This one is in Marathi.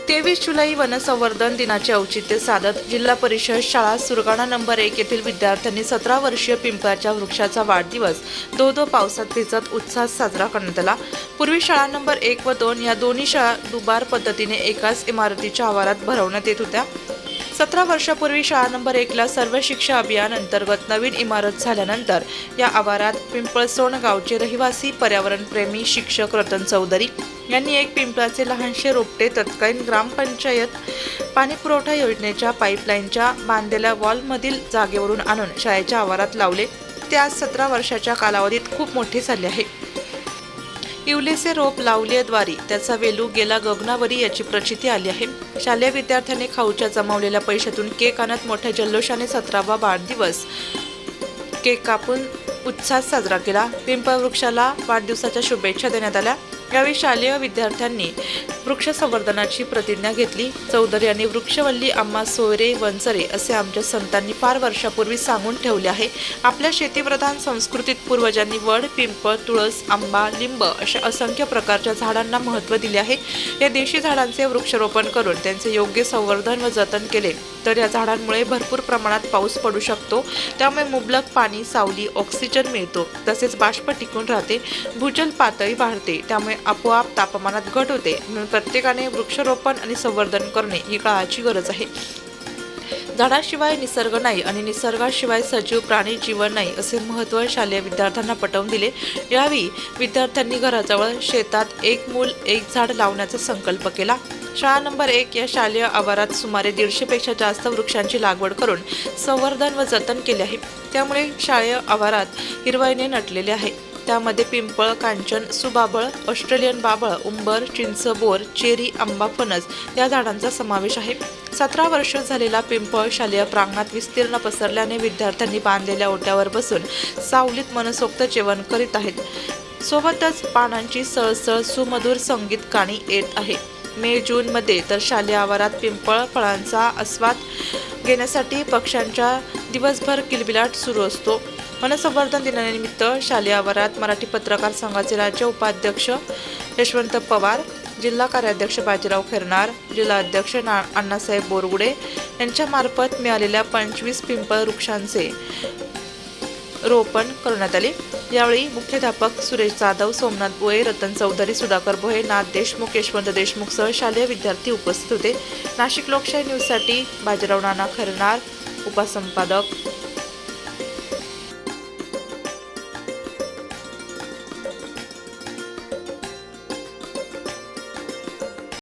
23 जुलै वनसंवर्धन दिनाचे औचित्य साधत जिल्हा परिषद शाळा सुरगाणा नंबर 1 येथील विद्यार्थ्यांनी 17 वर्षीय पिंपळाच्या वृक्षाचा वाढदिवस धो पावसात भिजत उत्साहात साजरा करण्यात आला। पूर्वी शाळा नंबर 1 व 2 या दोन्ही शाळा दुबार पद्धतीने एकाच इमारतीच्या आवारात भरवण्यात येत होत्या। 17 वर्षापूर्वी शाळा नंबर 1 ला सर्व शिक्षा अभियान अंतर्गत नवीन इमारत झाल्यानंतर या आवारात पिंपळसोंड गावचे रहिवासी पर्यावरणप्रेमी शिक्षक रतन चौधरी यांनी एक पिंपळाचे लहानशे रोपटे तत्कालीन ग्रामपंचायत पाणीपुरवठा योजनेच्या पाईपलाईनच्या बांधलेल्या वॉलमधील जागेवरून आणून शाळेच्या आवारात लावले। ते आज 17 वर्षाच्या कालावधीत खूप मोठे झाले आहे। इवलेसे रोप लावल्याद्वारे त्याचा वेलू गेला गगनावरी याची प्रचिती आली आहे। शालेय विद्यार्थ्यांनी खाऊच्या जमवलेल्या पैशातून केक आणत मोठ्या जल्लोषाने 17वा वाढदिवस केक कापून उत्साहात साजरा केला। पिंपळ वृक्षाला वाढदिवसाच्या शुभेच्छा देण्यात आल्या। यावेळी शालेय विद्यार्थ्यांनी वृक्ष संवर्धनाची प्रतिज्ञा घेतली। चौधरी यांनी वृक्षवल्ली आम्हा सोयरे वंचरे असे आमच्या संतांनी फार वर्षापूर्वी सांगून ठेवले आहे। आपल्या शेतीप्रधान संस्कृतीत पूर्वजांनी वड, पिंपळ, तुळस, आंबा, लिंब अशा असंख्य प्रकारच्या झाडांना महत्त्व दिले आहे। या देशी झाडांचे वृक्षारोपण करून त्यांचे योग्य संवर्धन व जतन केले तर या झाडांमुळे भरपूर प्रमाणात पाऊस पडू शकतो। त्यामुळे मुबलक पाणी, सावली, ऑक्सिजन मिळतो। तसेच बाष्प टिकून राहते, भूजल पातळी वाढते, त्यामुळे आपोआप तापमानात घट होते। म्हणून प्रत्येकाने वृक्षारोपण आणि संवर्धन करणे ही काळाची गरज आहे। झाडाशिवाय निसर्ग नाही आणि निसर्गाशिवाय सजीव प्राणी जीवन नाही असे महत्त्व शालेय विद्यार्थ्यांना पटवून दिले। यावेळी विद्यार्थ्यांनी घराजवळ शेतात एक मूल एक झाड लावण्याचा संकल्प केला। शाळा नंबर 1 या शालेय आवारात सुमारे 150 पेक्षा जास्त वृक्षांची लागवड करून संवर्धन व जतन केले आहे। त्यामुळे शालेय आवारात हिरवाईने नटलेले आहे। त्यामध्ये पिंपळ, कांचन, सुबाबळ, ऑस्ट्रेलियन बाबळ, उंबर, चिंच, बोर, चेरी, आंबा, फणस या झाडांचा समावेश आहे। 17 वर्ष झालेला पिंपळ शालेय प्रांगणात विस्तीर्ण पसरल्याने विद्यार्थ्यांनी बांधलेल्या ओट्यावर बसून सावलीत मनसोक्त जेवण करीत आहेत। सोबतच पानांची सळसळ सुमधुर संगीत कानी येत आहे। मे जून मध्ये तर शालेय आवारात पिंपळ फळांचा आस्वाद घेण्यासाठी पक्ष्यांच्या दिवसभर किलबिलाट सुरू असतो। वनसंवर्धन दिनानिमित्त शालेय आवारात मराठी पत्रकार संघाचे राज्य उपाध्यक्ष यशवंत पवार, जिल्हा कार्याध्यक्ष बाजीराव खैरनार, जिल्हा अध्यक्ष अण्णासाहेब बोरगुडे यांच्यामार्फत मिळालेल्या 25 पिंपळ वृक्षांचे रोपण करण्यात आले। यावेळी मुख्याध्यापक सुरेश जाधव, सोमनाथ बोये, रतन चौधरी, सुधाकर भोये, नाथ देशमुख, यशवंत देशमुख सह शालेय विद्यार्थी उपस्थित होते। नाशिक लोकशाही न्यूजसाठी बाजीराव नाना खैरनार, उपसंपादक।